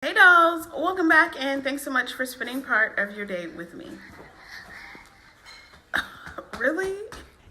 Hey dolls, welcome back and thanks so much for spending part of your day with me. Really?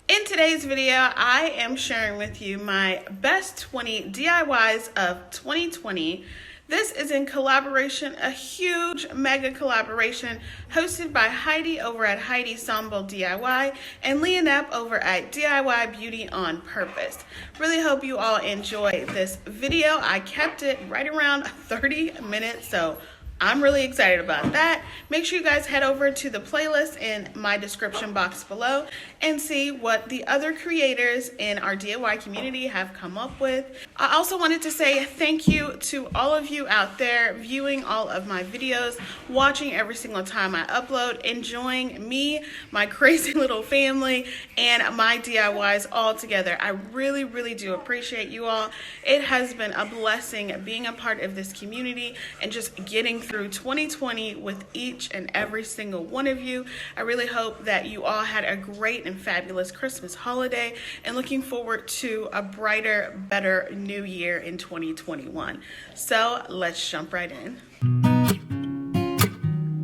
In today's video, I am sharing with you my best 20 DIYs of 2020. This is in collaboration, a huge mega collaboration hosted by Heidi over at Heidi Sonboul DIY and Leonep over at DIY Beauty on Purpose. Really hope you all enjoy this video. I kept it right around 30 minutes, so I'm really excited about that. Make sure you guys head over to the playlist in my description box below and see what the other creators in our DIY community have come up with. I also wanted to say thank you to all of you out there viewing all of my videos, watching every single time I upload, enjoying me, my crazy little family, and my DIYs all together. I really do appreciate you all. It has been a blessing being a part of this community and just getting through 2020 with each and every single one of you. I really hope that you all had a great and fabulous Christmas holiday and looking forward to a brighter, better new year in 2021. So let's jump right in.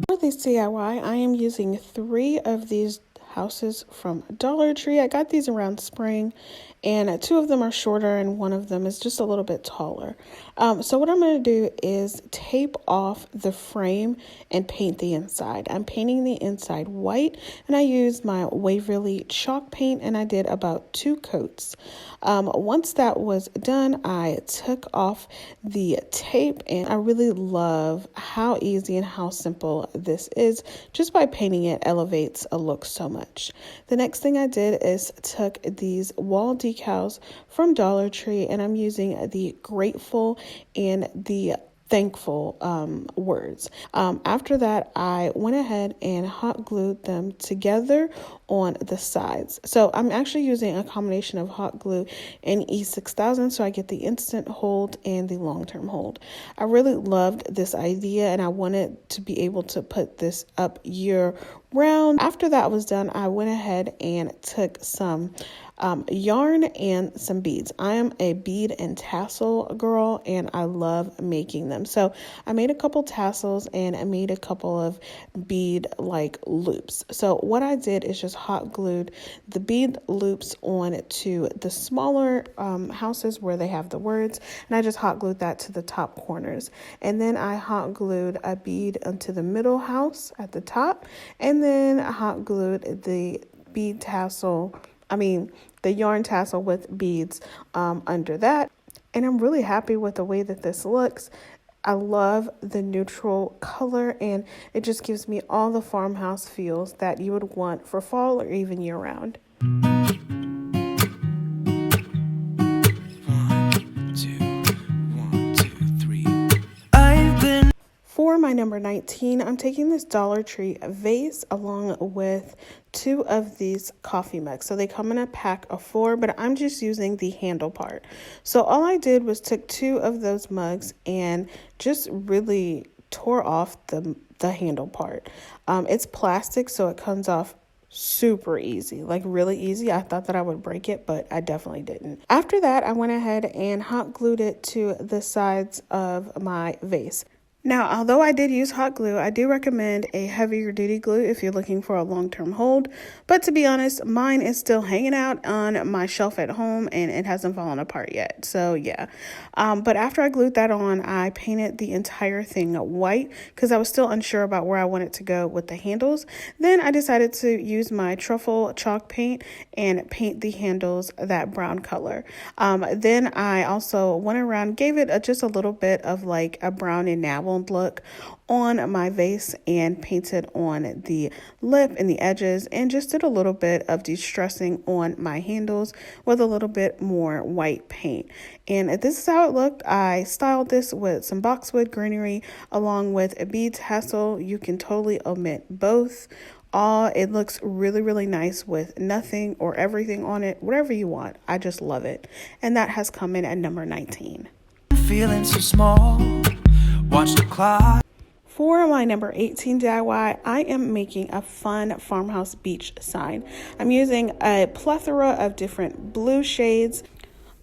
For this DIY, I am using 3 of these houses from Dollar Tree. I got these around spring, and 2 of them are shorter and 1 of them is just a little bit taller. So what I'm going to do is tape off the frame and paint the inside. I'm painting the inside white, and I used my Waverly chalk paint, and I did about 2 coats. Once that was done, I took off the tape, and I really love how easy and how simple this is. Just by painting it elevates a look so much. The next thing I did is took these wall decals from Dollar Tree, and I'm using the grateful and the thankful words. After that, I went ahead and hot glued them together on the sides. So I'm actually using a combination of hot glue and E6000, so I get the instant hold and the long-term hold. I really loved this idea, and I wanted to be able to put this up year round. After that was done, I went ahead and took some yarn and some beads. I am a bead and tassel girl, and I love making them. So I made a couple tassels and I made a couple of bead like loops. So what I did is just hot glued the bead loops on to the smaller houses where they have the words, and I just hot glued that to the top corners. And then I hot glued a bead onto the middle house at the top, and then I hot glued the bead tassel, the yarn tassel with beads under that. And I'm really happy with the way that this looks. I love the neutral color, and it just gives me all the farmhouse feels that you would want for fall or even year round. For my number 19, I'm taking this Dollar Tree vase along with 2 of these coffee mugs. So they come in a pack of 4, but I'm just using the handle part. So all I did was took 2 of those mugs and just really tore off the handle part. It's plastic, so it comes off super easy, like really easy. I thought that I would break it, but I definitely didn't. After that, I went ahead and hot glued it to the sides of my vase. Now, although I did use hot glue, I do recommend a heavier duty glue if you're looking for a long-term hold. But to be honest, mine is still hanging out on my shelf at home and it hasn't fallen apart yet. So yeah. But after I glued that on, I painted the entire thing white because I was still unsure about where I wanted to go with the handles. Then I decided to use my truffle chalk paint and paint the handles that brown color. Then I also went around, gave it just a little bit of like a brown enamel look on my vase and painted on the lip and the edges and just did a little bit of de-stressing on my handles with a little bit more white paint. And this is how it looked. I styled this with some boxwood greenery along with a bead tassel. You can totally omit both. It looks really nice with nothing or everything on it, whatever you want. I just love it. And that has come in at number 19. Feeling so small. Watch the clock. For my number 18 DIY, I am making a fun farmhouse beach sign. I'm using a plethora of different blue shades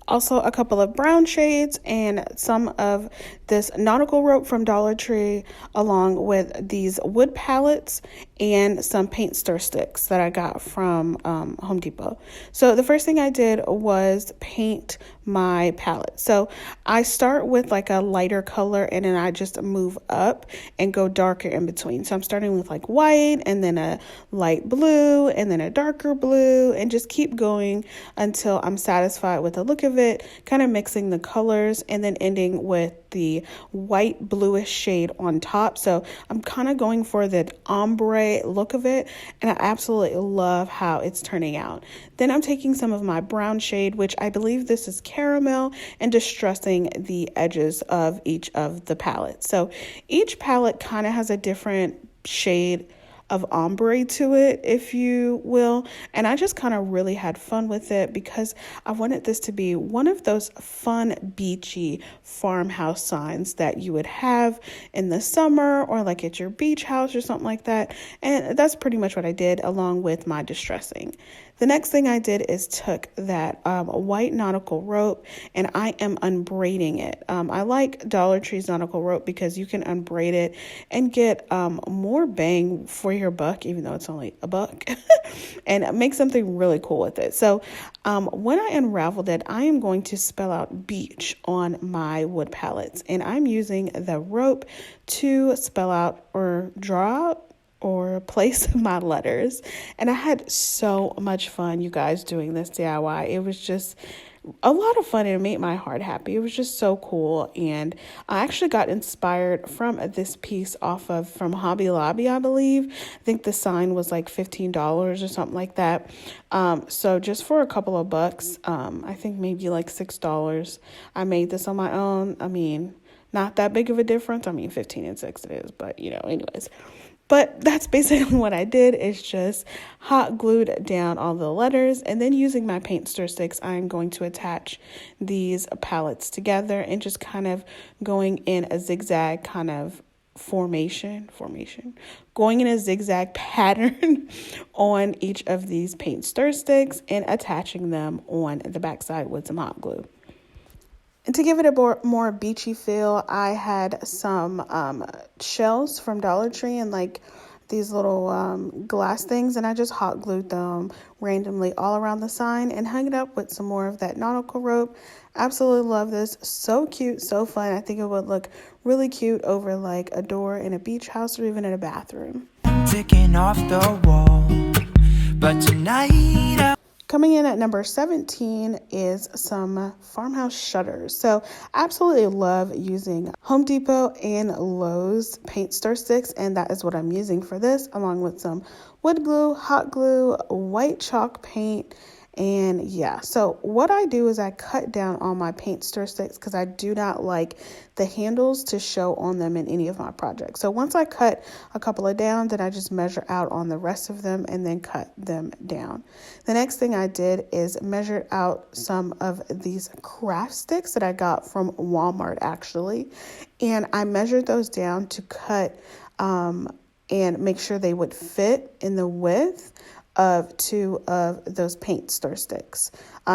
Also a couple of brown shades and some of this nautical rope from Dollar Tree, along with these wood palettes and some paint stir sticks that I got from Home Depot. So the first thing I did was paint my palette. So I start with like a lighter color and then I just move up and go darker in between. So I'm starting with like white and then a light blue and then a darker blue, and just keep going until I'm satisfied with the look of it, kind of mixing the colors and then ending with the white bluish shade on top. So I'm kind of going for the ombre look of it, and I absolutely love how it's turning out. Then I'm taking some of my brown shade, which I believe this is caramel, and distressing the edges of each of the palettes. So each palette kind of has a different shade of ombre to it, if you will, and I just kind of really had fun with it because I wanted this to be one of those fun beachy farmhouse signs that you would have in the summer or like at your beach house or something like that. And that's pretty much what I did, along with my distressing. The next thing I did is took that white nautical rope and I am unbraiding it. I like Dollar Tree's nautical rope because you can unbraid it and get more bang for your buck, even though it's only $1, and make something really cool with it. So when I unraveled it, I am going to spell out beach on my wood palettes, and I'm using the rope to spell out or draw out or place my letters. And I had so much fun, you guys, doing this DIY. It was just a lot of fun and it made my heart happy. It was just so cool. And I actually got inspired from this piece from Hobby Lobby, I believe. I think the sign was like $15 or something like that. So just for a couple of bucks, I think maybe like $6, I made this on my own. I mean, not that big of a difference. I mean, 15 and 6 it is, but anyways. But that's basically what I did, is just hot glued down all the letters, and then using my paint stir sticks, I'm going to attach these palettes together and just kind of going in a zigzag kind of formation, going in a zigzag pattern on each of these paint stir sticks and attaching them on the backside with some hot glue. And to give it a more beachy feel, I had some shells from Dollar Tree and like these little glass things, and I just hot glued them randomly all around the sign and hung it up with some more of that nautical rope. Absolutely love this. So cute, so fun. I think it would look really cute over like a door in a beach house or even in a bathroom. Ticking off the wall, but tonight coming in at number 17 is some Farmhouse Shutters. So absolutely love using Home Depot and Lowe's paint stir sticks, and that is what I'm using for this, along with some wood glue, hot glue, white chalk paint. And yeah, so what I do is I cut down on my paint stir sticks because I do not like the handles to show on them in any of my projects. So once I cut a couple of down, then I just measure out on the rest of them and then cut them down. The next thing I did is measure out some of these craft sticks that I got from Walmart actually. And I measured those down to cut and make sure they would fit in the width of 2 of those paint stir sticks.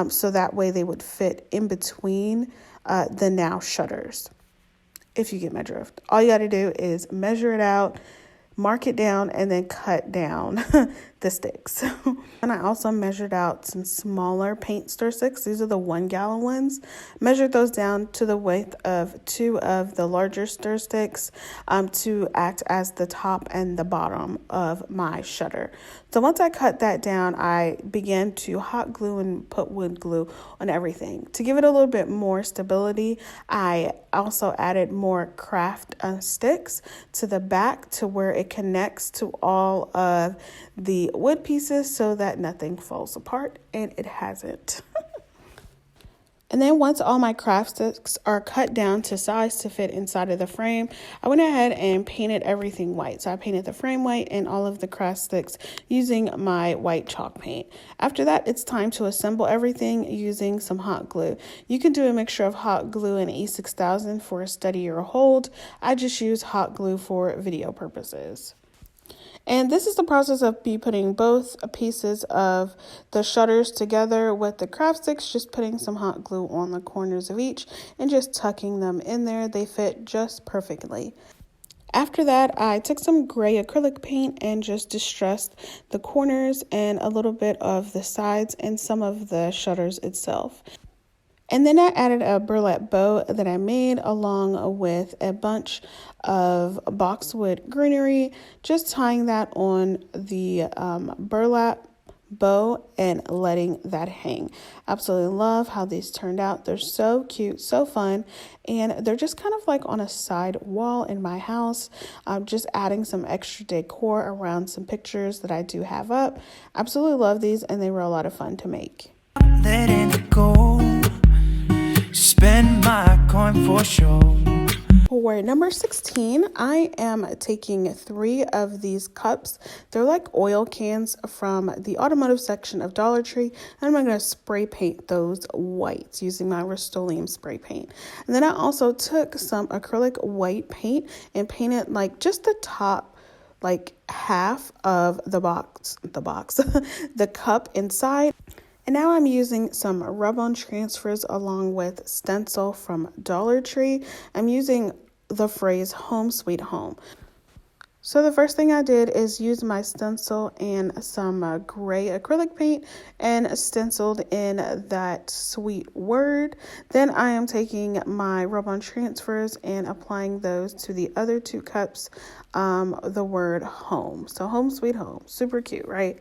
So that way they would fit in between the now shutters. If you get my drift, all you got to do is measure it out, mark it down, and then cut down the sticks. And I also measured out some smaller paint stir sticks. These are the 1 gallon ones. Measured those down to the width of 2 of the larger stir sticks to act as the top and the bottom of my shutter. So once I cut that down, I began to hot glue and put wood glue on everything. To give it a little bit more stability, I also added more craft sticks to the back to where it connects to all of the wood pieces so that nothing falls apart, and it hasn't. And then once all my craft sticks are cut down to size to fit inside of the frame, I went ahead and painted everything white. So I painted the frame white and all of the craft sticks using my white chalk paint. After that, it's time to assemble everything using some hot glue. You can do a mixture of hot glue and E6000 for a steadier hold. I just use hot glue for video purposes. And this is the process of me putting both pieces of the shutters together with the craft sticks, just putting some hot glue on the corners of each and just tucking them in there. They fit just perfectly. After that, I took some gray acrylic paint and just distressed the corners and a little bit of the sides and some of the shutters itself. And then I added a burlap bow that I made along with a bunch of boxwood greenery, just tying that on the burlap bow and letting that hang. Absolutely love how these turned out. They're so cute, so fun, and they're just kind of like on a side wall in my house. I'm just adding some extra decor around some pictures that I do have up. Absolutely love these, and they were a lot of fun to make. Letting it go. Spend my coin for sure. For number 16, I am taking 3 of these cups. They're like oil cans from the automotive section of Dollar Tree, and I'm going to spray paint those white using my Rust-Oleum spray paint. And then I also took some acrylic white paint and painted like just the top, like half of the the cup inside. And now I'm using some rub-on transfers along with stencil from Dollar Tree. I'm using the phrase home sweet home. So the first thing I did is use my stencil and some gray acrylic paint and stenciled in that sweet word. Then I am taking my rub-on transfers and applying those to the other 2 cups, the word home. So home sweet home, super cute, right?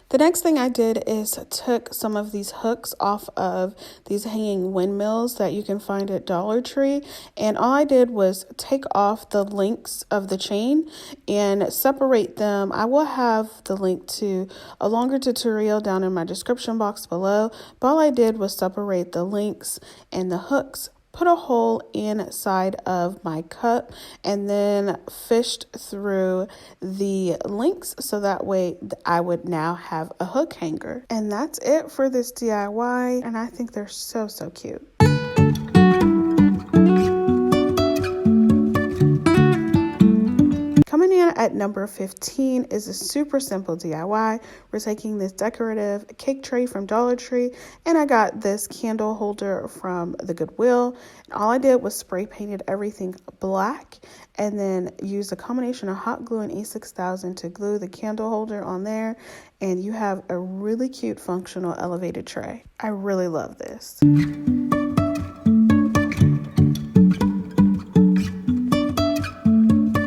The next thing I did is took some of these hooks off of these hanging windmills that you can find at Dollar Tree. And all I did was take off the links of the chain and separate them. I will have the link to a longer tutorial down in my description box below. But all I did was separate the links and the hooks, put a hole inside of my cup, and then fished through the links so that way I would now have a hook hanger. And that's it for this DIY, and I think they're so cute. Coming in at number 15 is a super simple DIY. We're taking this decorative cake tray from Dollar Tree, and I got this candle holder from the Goodwill. And all I did was spray painted everything black and then used a combination of hot glue and E6000 to glue the candle holder on there. And you have a really cute functional elevated tray. I really love this.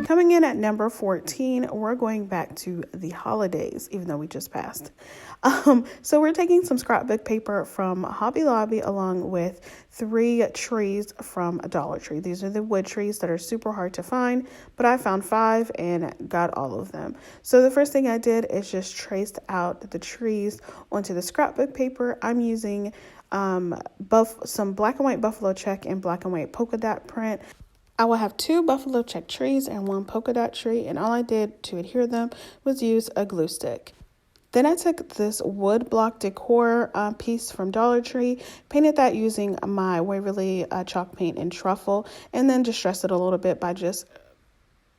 Coming in at number 14, we're going back to the holidays, even though we just passed. So we're taking some scrapbook paper from Hobby Lobby along with 3 trees from Dollar Tree. These are the wood trees that are super hard to find, but I found 5 and got all of them. So the first thing I did is just traced out the trees onto the scrapbook paper. I'm using some black and white buffalo check and black and white polka dot print. I will have 2 buffalo check trees and 1 polka dot tree, and all I did to adhere them was use a glue stick. Then I took this wood block decor piece from Dollar Tree, painted that using my Waverly chalk paint and truffle, and then distressed it a little bit by just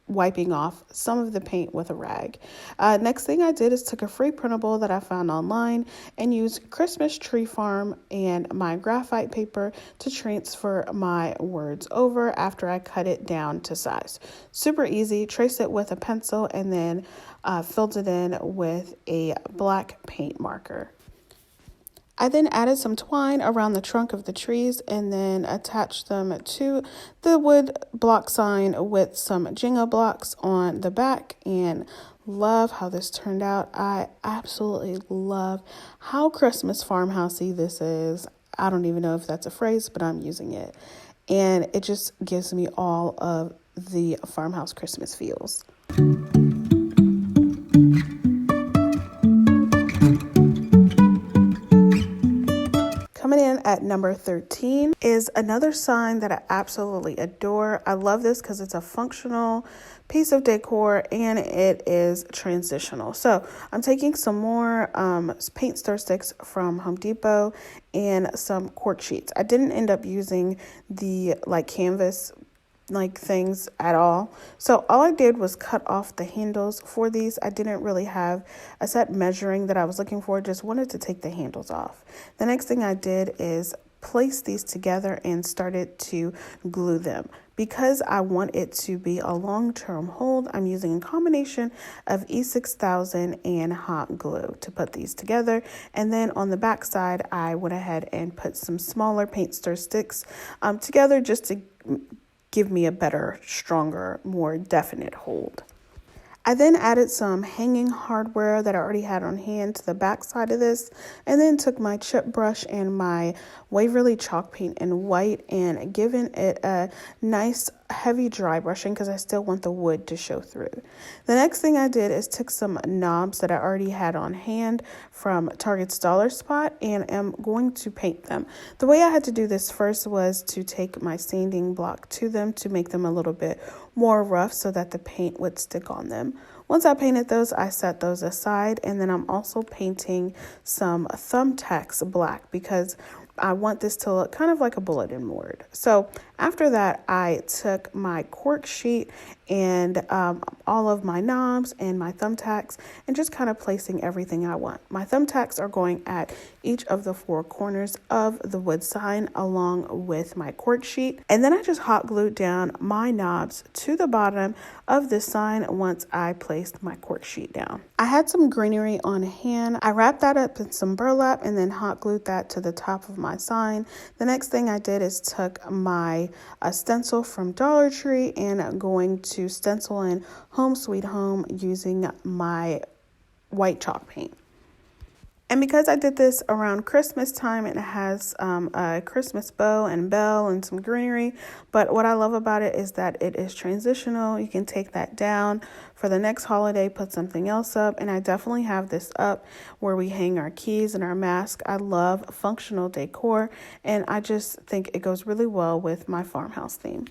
wiping off some of the paint with a rag. Next thing I did is took a free printable that I found online and used Christmas Tree Farm and my graphite paper to transfer my words over after I cut it down to size. Super easy. Traced it with a pencil and then filled it in with a black paint marker. I then added some twine around the trunk of the trees and then attached them to the wood block sign with some Jenga blocks on the back, and love how this turned out. I absolutely love how Christmas farmhousey this is. I don't even know if that's a phrase, but I'm using it. And it just gives me all of the farmhouse Christmas feels. Coming in at number 13 is another sign that I absolutely adore. I love this because it's a functional piece of decor and it is transitional. So I'm taking some more paint stir sticks from Home Depot and some cork sheets. I didn't end up using the canvas like things at all. So all I did was cut off the handles for these. I didn't really have a set measuring that I was looking for, just wanted to take the handles off. The next thing I did is place these together and started to glue them. Because I want it to be a long-term hold, I'm using a combination of E6000 and hot glue to put these together. And then on the back side, I went ahead and put some smaller paint stir sticks together just to give me a better, stronger, more definite hold. I then added some hanging hardware that I already had on hand to the back side of this, and then took my chip brush and my Waverly chalk paint in white and given it a nice heavy dry brushing because I still want the wood to show through. The next thing I did is took some knobs that I already had on hand from Target's Dollar Spot and am going to paint them. The way I had to do this first was to take my sanding block to them to make them a little bit more rough so that the paint would stick on them. Once I painted those, I set those aside, and then I'm also painting some thumbtacks black because I want this to look kind of like a bulletin board. So after that, I took my cork sheet and all of my knobs and my thumbtacks and just kind of placing everything I want. My thumbtacks are going at each of the four corners of the wood sign along with my cork sheet. And then I just hot glued down my knobs to the bottom of the sign once I placed my cork sheet down. I had some greenery on hand. I wrapped that up in some burlap and then hot glued that to the top of my sign. The next thing I did is took my stencil from Dollar Tree and I'm going to stencil in Home Sweet Home using my white chalk paint. And because I did this around Christmas time, it has a Christmas bow and bell and some greenery. But what I love about it is that it is transitional. You can take that down for the next holiday, put something else up. And I definitely have this up where we hang our keys and our mask. I love functional decor, and I just think it goes really well with my farmhouse theme.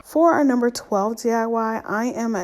For our number 12 DIY, I am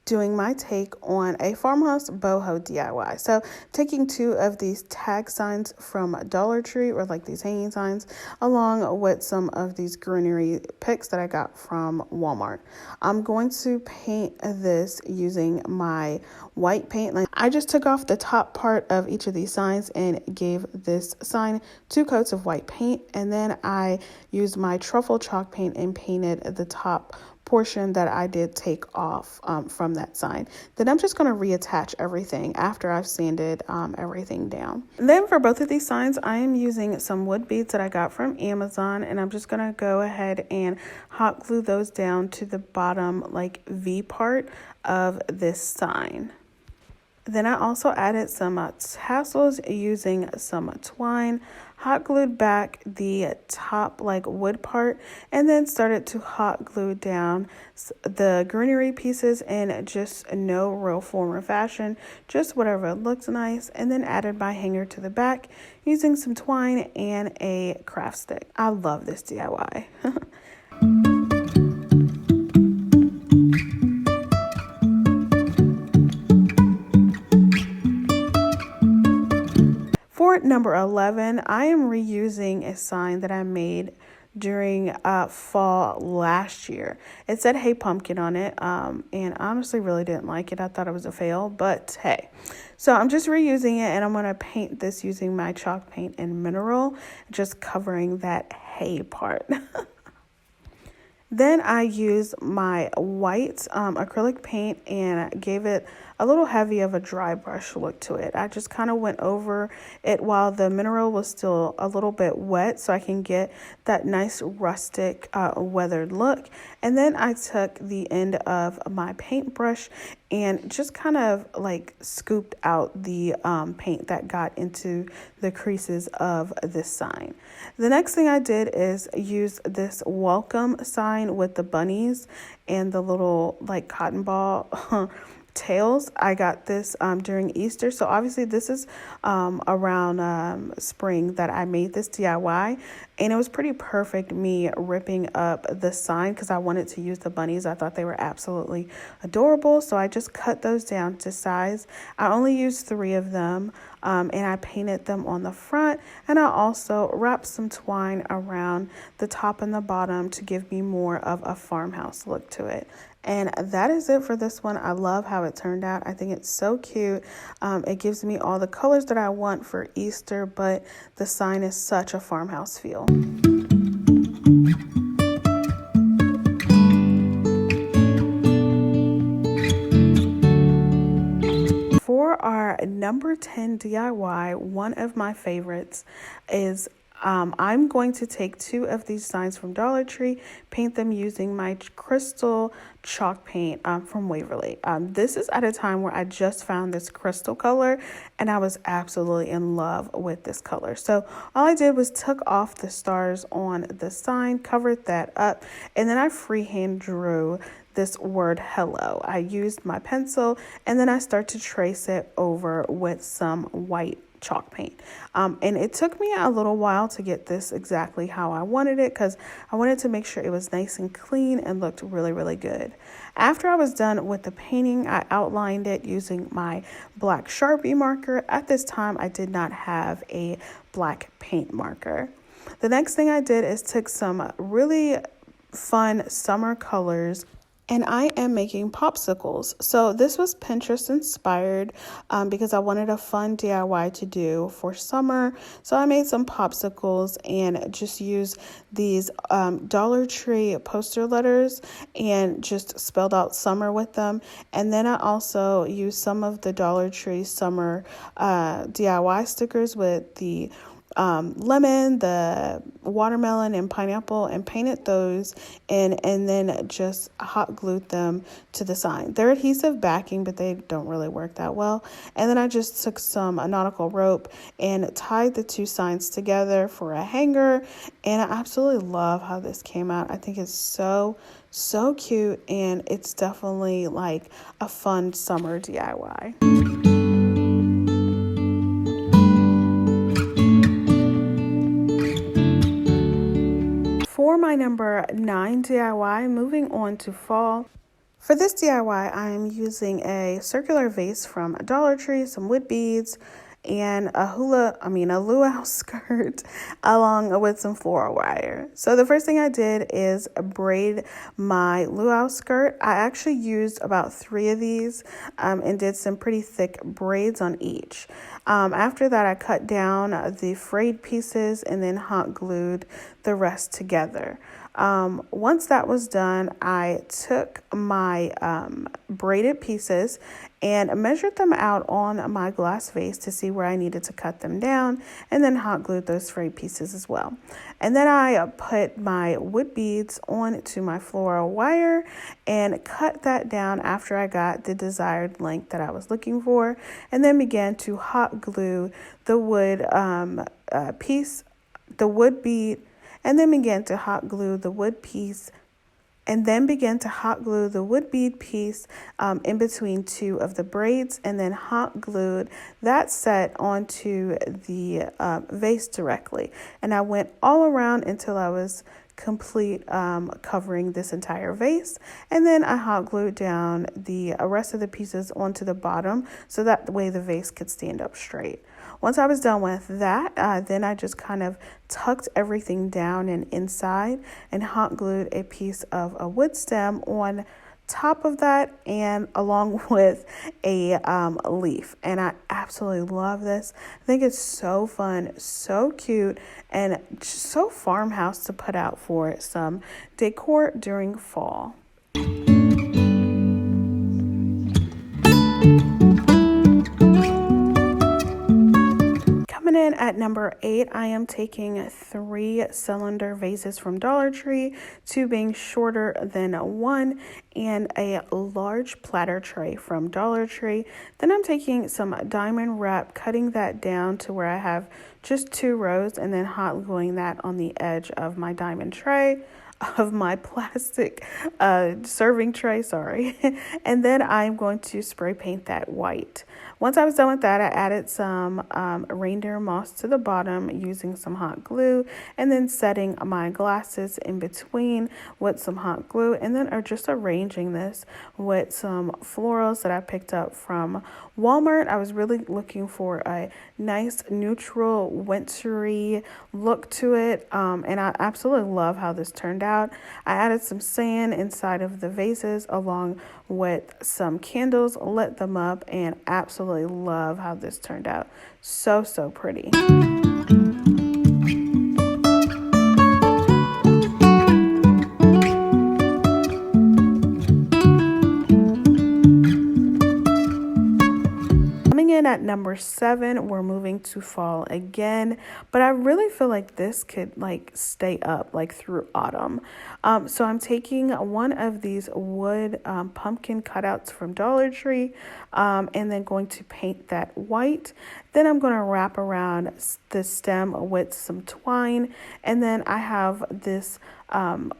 doing my take on a Farmhouse Boho DIY. So taking two of these tag signs from Dollar Tree, or like these hanging signs, along with some of these greenery picks that I got from Walmart. I'm going to paint this using my white paint. I just took off the top part of each of these signs and gave this sign 2 coats of white paint, and then I used my truffle chalk paint and painted the top portion that I did take off from that sign. Then I'm just going to reattach everything after I've sanded everything down. And then for both of these signs, I am using some wood beads that I got from Amazon, and I'm just going to go ahead and hot glue those down to the bottom like V part of this sign. Then I also added some tassels using some twine, hot glued back the top like wood part, and then started to hot glue down the greenery pieces in just no real form or fashion, just whatever looks nice, and then added my hanger to the back using some twine and a craft stick. I love this DIY. For number 11, I am reusing a sign that I made during fall last year. It said "Hey Pumpkin" on it, and I honestly really didn't like it. I thought it was a fail, but hey. So I'm just reusing it, and I'm going to paint this using my chalk paint and mineral, just covering that hay part. Then I used my white acrylic paint and gave it a little heavy of a dry brush look to it. I just kind of went over it while the mineral was still a little bit wet so I can get that nice rustic weathered look. And then I took the end of my paintbrush and just kind of like scooped out the paint that got into the creases of this sign. The next thing I did is use this welcome sign with the bunnies and the little like cotton ball tails. I got this during Easter, so obviously this is around spring that I made this DIY, and it was pretty perfect me ripping up the sign because I wanted to use the bunnies. I thought they were absolutely adorable, so I just cut those down to size. I only used 3 of them. and I painted them on the front, and I also wrapped some twine around the top and the bottom to give me more of a farmhouse look to it. And that is it for this one. I love how it turned out. I think it's so cute. It gives me all the colors that I want for Easter, but the sign is such a farmhouse feel. For our number 10 DIY, one of my favorites is I'm going to take 2 of these signs from Dollar Tree, paint them using my crystal chalk paint from Waverly. This is at a time where I just found this crystal color and I was absolutely in love with this color. So all I did was took off the stars on the sign, covered that up, and then I freehand drew this word hello. I used my pencil and then I start to trace it over with some white chalk paint. And it took me a little while to get this exactly how I wanted it because I wanted to make sure it was nice and clean and looked really, really good. After I was done with the painting, I outlined it using my black Sharpie marker. At this time, I did not have a black paint marker. The next thing I did is took some really fun summer colors, and I am making popsicles. So this was Pinterest inspired because I wanted a fun DIY to do for summer. So I made some popsicles and just used these Dollar Tree poster letters and just spelled out summer with them. And then I also used some of the Dollar Tree summer DIY stickers with the lemon, the watermelon, and pineapple, and painted those and then just hot glued them to the sign. They're adhesive backing, but they don't really work that well. And then I just took some nautical rope and tied the 2 signs together for a hanger, and I absolutely love how this came out. I think it's so cute, and it's definitely like a fun summer DIY. For my number 9 DIY, moving on to fall. For this DIY, I am using a circular vase from Dollar Tree, some wood beads, and a luau skirt along with some floral wire. So the first thing I did is braid my luau skirt. I actually used about 3 of these and did some pretty thick braids on each. After that, I cut down the frayed pieces and then hot glued the rest together. Once that was done, I took my braided pieces and measured them out on my glass vase to see where I needed to cut them down, and then hot glued those frayed pieces as well. And then I put my wood beads onto my floral wire and cut that down after I got the desired length that I was looking for, and then began to hot glue the wood the wood bead, and then began to hot glue the wood piece, and then began to hot glue the wood bead piece in between 2 of the braids, and then hot glued that set onto the vase directly. And I went all around until I was complete covering this entire vase, and then I hot glued down the rest of the pieces onto the bottom so that way the vase could stand up straight. Once I was done with that, then I just kind of tucked everything down and inside and hot glued a piece of a wood stem on top of that and along with a leaf. And I absolutely love this. I think it's so fun, so cute, and just so farmhouse to put out for some decor during fall. In at number 8, I am taking 3 cylinder vases from Dollar Tree, 2 being shorter than 1, and a large platter tray from Dollar Tree. Then I'm taking some diamond wrap, cutting that down to where I have just 2 rows, and then hot gluing that on the edge of my diamond tray. of my plastic serving tray, sorry. And then I'm going to spray paint that white. Once I was done with that, I added some reindeer moss to the bottom using some hot glue, and then setting my glasses in between with some hot glue, and then just arranging this with some florals that I picked up from Walmart. I was really looking for a nice neutral wintry look to it, and I absolutely love how this turned out. I added some sand inside of the vases along with some candles, lit them up, and absolutely love how this turned out. So pretty. At number 7, we're moving to fall again, but I really feel like this could like stay up like through autumn. So I'm taking one of these wood pumpkin cutouts from Dollar Tree, and then going to paint that white. Then I'm going to wrap around the stem with some twine, and then I have this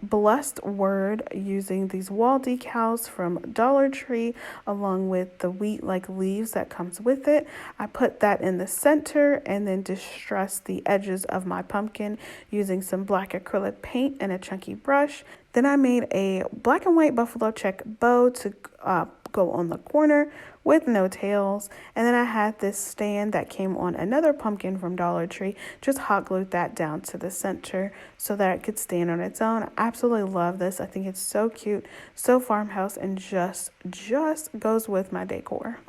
blessed word using these wall decals from Dollar Tree along with the wheat like leaves that comes with it. I put that in the center and then distress the edges of my pumpkin using some black acrylic paint and a chunky brush. Then I made a black and white buffalo check bow to go on the corner with no tails, and then I had this stand that came on another pumpkin from Dollar Tree. Just hot glued that down to the center so that it could stand on its own. I absolutely love this. I think it's so cute, so farmhouse, and just goes with my decor.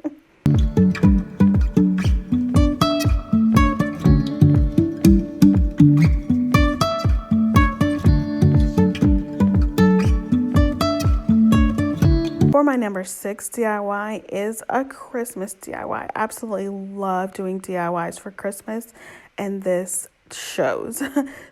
For my number 6 DIY is a Christmas DIY. I absolutely love doing DIYs for Christmas, and this shows.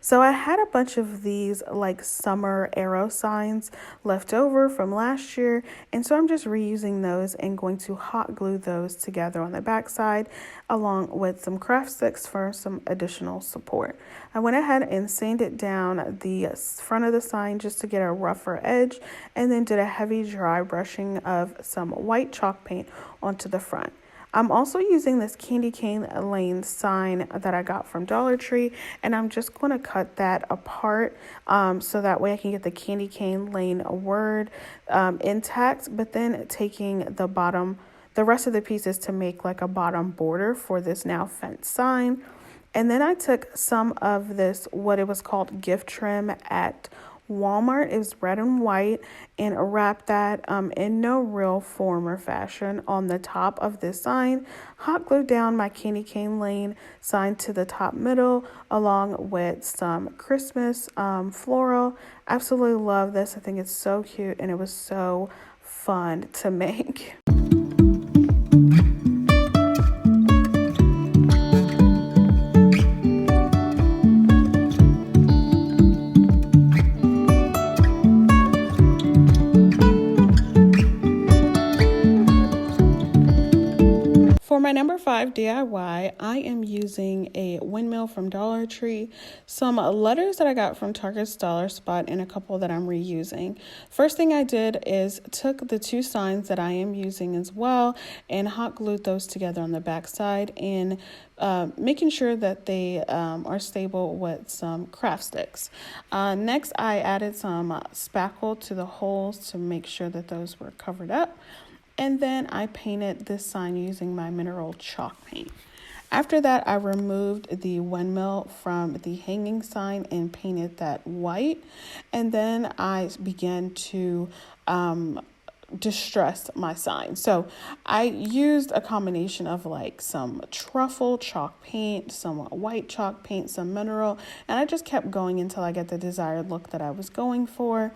So I had a bunch of these like summer arrow signs left over from last year, and so I'm just reusing those and going to hot glue those together on the back side along with some craft sticks for some additional support. I went ahead and sanded down the front of the sign just to get a rougher edge, and then did a heavy dry brushing of some white chalk paint onto the front. I'm also using this candy cane lane sign that I got from Dollar Tree, and I'm just going to cut that apart so that way I can get the candy cane lane word intact, but then taking the rest of the pieces to make like a bottom border for this now fence sign. And then I took some of this, what it was called gift trim at Walmart. It was red and white, and wrapped that in no real form or fashion on the top of this sign. Hot glued down my candy cane lane sign to the top middle along with some Christmas floral. Absolutely love this. I think it's so cute, and it was so fun to make. For my number 5 DIY, I am using a windmill from Dollar Tree, some letters that I got from Target's Dollar Spot, and a couple that I'm reusing. First thing I did is took the 2 signs that I am using as well and hot glued those together on the back side, and making sure that they are stable with some craft sticks. Next, I added some spackle to the holes to make sure that those were covered up. And then I painted this sign using my mineral chalk paint. After that, I removed the windmill from the hanging sign and painted that white. And then I began to distress my sign. So I used a combination of like some truffle chalk paint, some white chalk paint, some mineral, and I just kept going until I get the desired look that I was going for.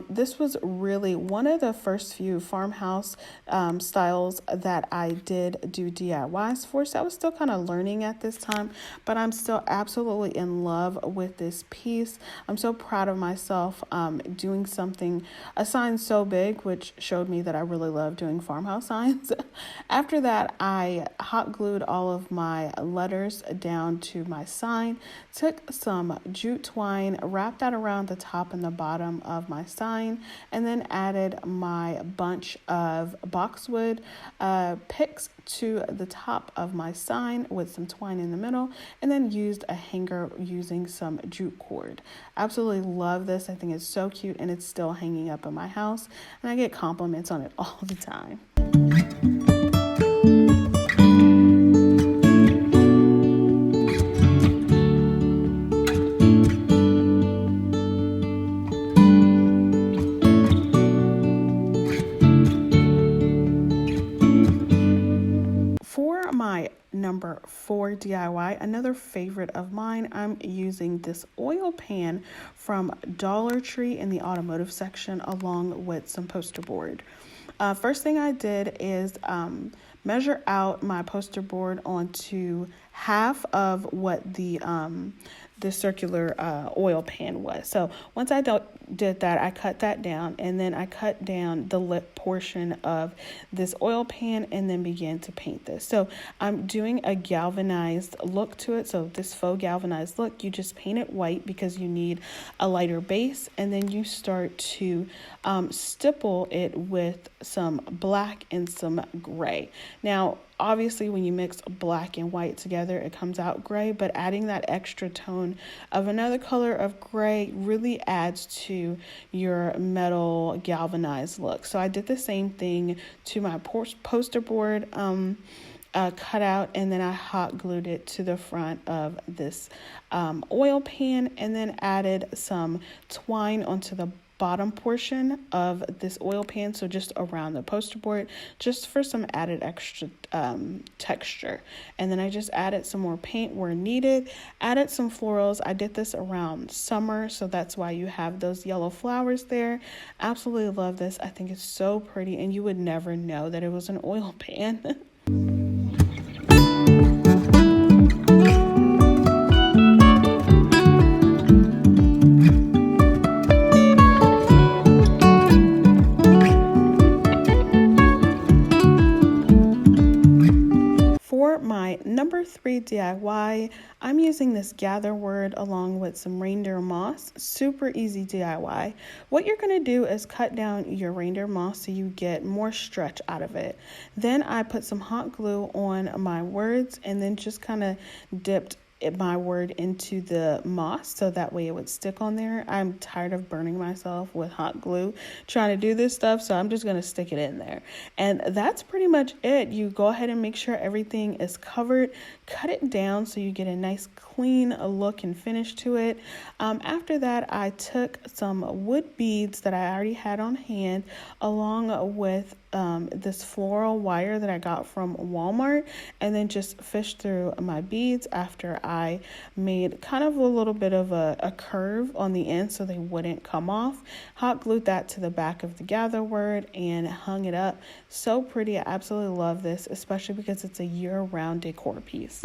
This was really one of the first few farmhouse styles that I did do DIYs for. So I was still kind of learning at this time, but I'm still absolutely in love with this piece. I'm so proud of myself doing a sign so big, which showed me that I really love doing farmhouse signs. After that, I hot glued all of my letters down to my sign, took some jute twine, wrapped that around the top and the bottom of my sign, and then added my bunch of boxwood picks to the top of my sign with some twine in the middle, and then used a hanger using some jute cord. Absolutely love this. I think it's so cute, and it's still hanging up in my house, and I get compliments on it all the time. For my number 4 DIY, another favorite of mine, I'm using this oil pan from Dollar Tree in the automotive section along with some poster board. First thing I did is measure out my poster board onto half of what the circular oil pan was. So once I did that, I cut that down, and then I cut down the lip portion of this oil pan and then began to paint this. So I'm doing a galvanized look to it. So this faux galvanized look, you just paint it white because you need a lighter base, and then you start to stipple it with some black and some gray. Now, obviously, when you mix black and white together, it comes out gray, but adding that extra tone of another color of gray really adds to your metal galvanized look. So I did the same thing to my poster board cut out, and then I hot glued it to the front of this oil pan, and then added some twine onto the bottom portion of this oil pan, so just around the poster board, just for some added extra texture. And then I just added some more paint where needed, added some florals. I did this around summer, so that's why you have those yellow flowers there. Absolutely love this. I think it's so pretty, and you would never know that it was an oil pan. For my number 3 DIY, I'm using this gather word along with some reindeer moss. Super easy DIY. What you're going to do is cut down your reindeer moss so you get more stretch out of it. Then I put some hot glue on my words and then just kind of dipped my word into the moss so that way it would stick on there. I'm tired of burning myself with hot glue trying to do this stuff, so I'm just going to stick it in there. And that's pretty much it. You go ahead and make sure everything is covered, cut it down so you get a nice clean look and finish to it. After that, I took some wood beads that I already had on hand along with this floral wire that I got from Walmart, and then just fished through my beads after I made kind of a little bit of a curve on the end so they wouldn't come off. Hot glued that to the back of the gather word and hung it up. So pretty. I absolutely love this, especially because it's a year-round decor piece.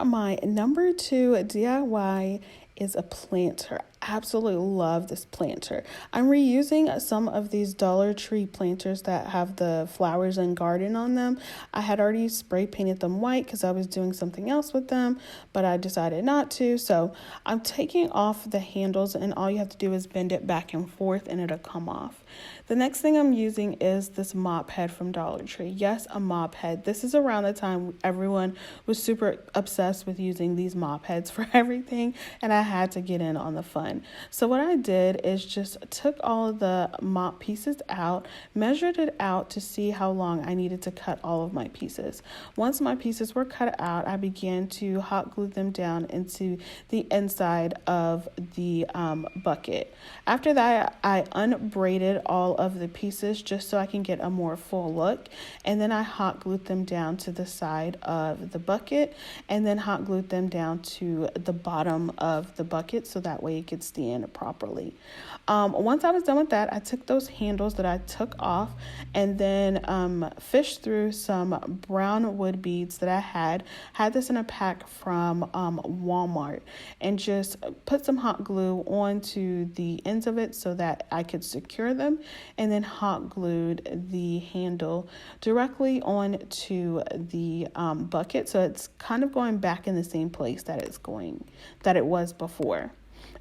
My number 2 DIY is a planter. Absolutely love this planter. I'm reusing some of these Dollar Tree planters that have the flowers and garden on them. I had already spray painted them white because I was doing something else with them, but I decided not to. So I'm taking off the handles, and all you have to do is bend it back and forth and it'll come off. The next thing I'm using is this mop head from Dollar Tree. Yes, a mop head. This is around the time everyone was super obsessed with using these mop heads for everything, and I had to get in on the fun. done. So what I did is just took all of the mop pieces out, measured it out to see how long I needed to cut all of my pieces. Once my pieces were cut out, I began to hot glue them down into the inside of the bucket. After that, I unbraided all of the pieces just so I can get a more full look, and then I hot glued them down to the side of the bucket, and then hot glued them down to the bottom of the bucket so that way it could stand properly. Once I was done with that, I took those handles that I took off and then fished through some brown wood beads that I had this in a pack from Walmart, and just put some hot glue onto the ends of it so that I could secure them, and then hot glued the handle directly onto the bucket, so it's kind of going back in the same place that it was before.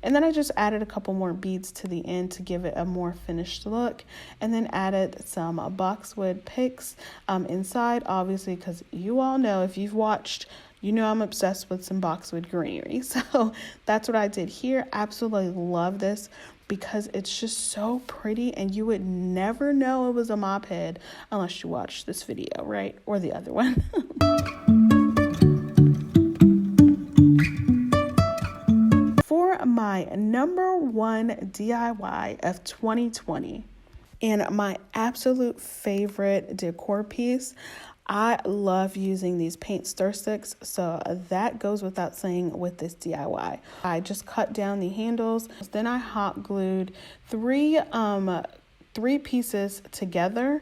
And then I just added a couple more beads to the end to give it a more finished look, and then added some boxwood picks inside, obviously, because you all know, if you've watched, you know I'm obsessed with some boxwood greenery. So that's what I did here. Absolutely love this because it's just so pretty, and you would never know it was a mop head unless you watched this video, right? Or the other one. My number one DIY of 2020 and my absolute favorite decor piece, I love using these paint stir sticks, so that goes without saying with this DIY. I just cut down the handles, then I hot glued three pieces together.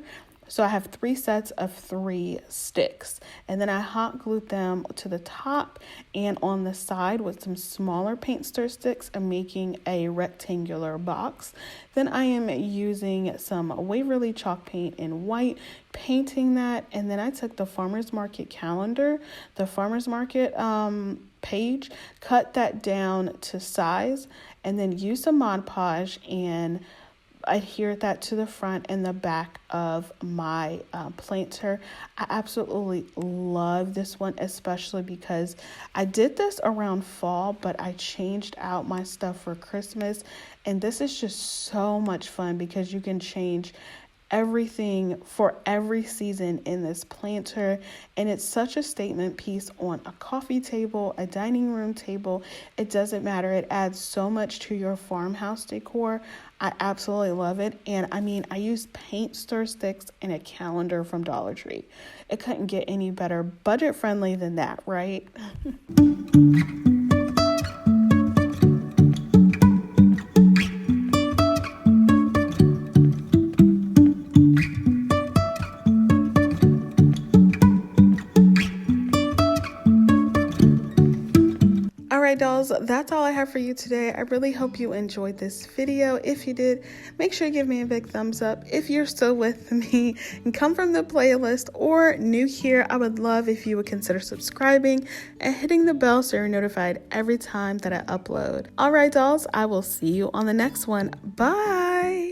So I have 3 sets of 3 sticks, and then I hot glued them to the top and on the side with some smaller paint stir sticks and making a rectangular box. Then I am using some Waverly chalk paint in white, painting that, and then I took the Farmers Market calendar, the Farmers Market page, cut that down to size, and then used some Mod Podge and adhere that to the front and the back of my planter. I absolutely love this one, especially because I did this around fall, but I changed out my stuff for Christmas, and this is just so much fun because you can change everything for every season in this planter, and it's such a statement piece on a coffee table, a dining room table. It doesn't matter. It adds so much to your farmhouse decor. I absolutely love it. And I mean, I used paint stir sticks and a calendar from Dollar Tree. It couldn't get any better budget friendly than that, right? Dolls, that's all I have for you today. I really hope you enjoyed this video. If you did, make sure you give me a big thumbs up. If you're still with me and come from the playlist or new here, I would love if you would consider subscribing and hitting the bell so you're notified every time that I upload. All right, dolls, I will see you on the next one. Bye.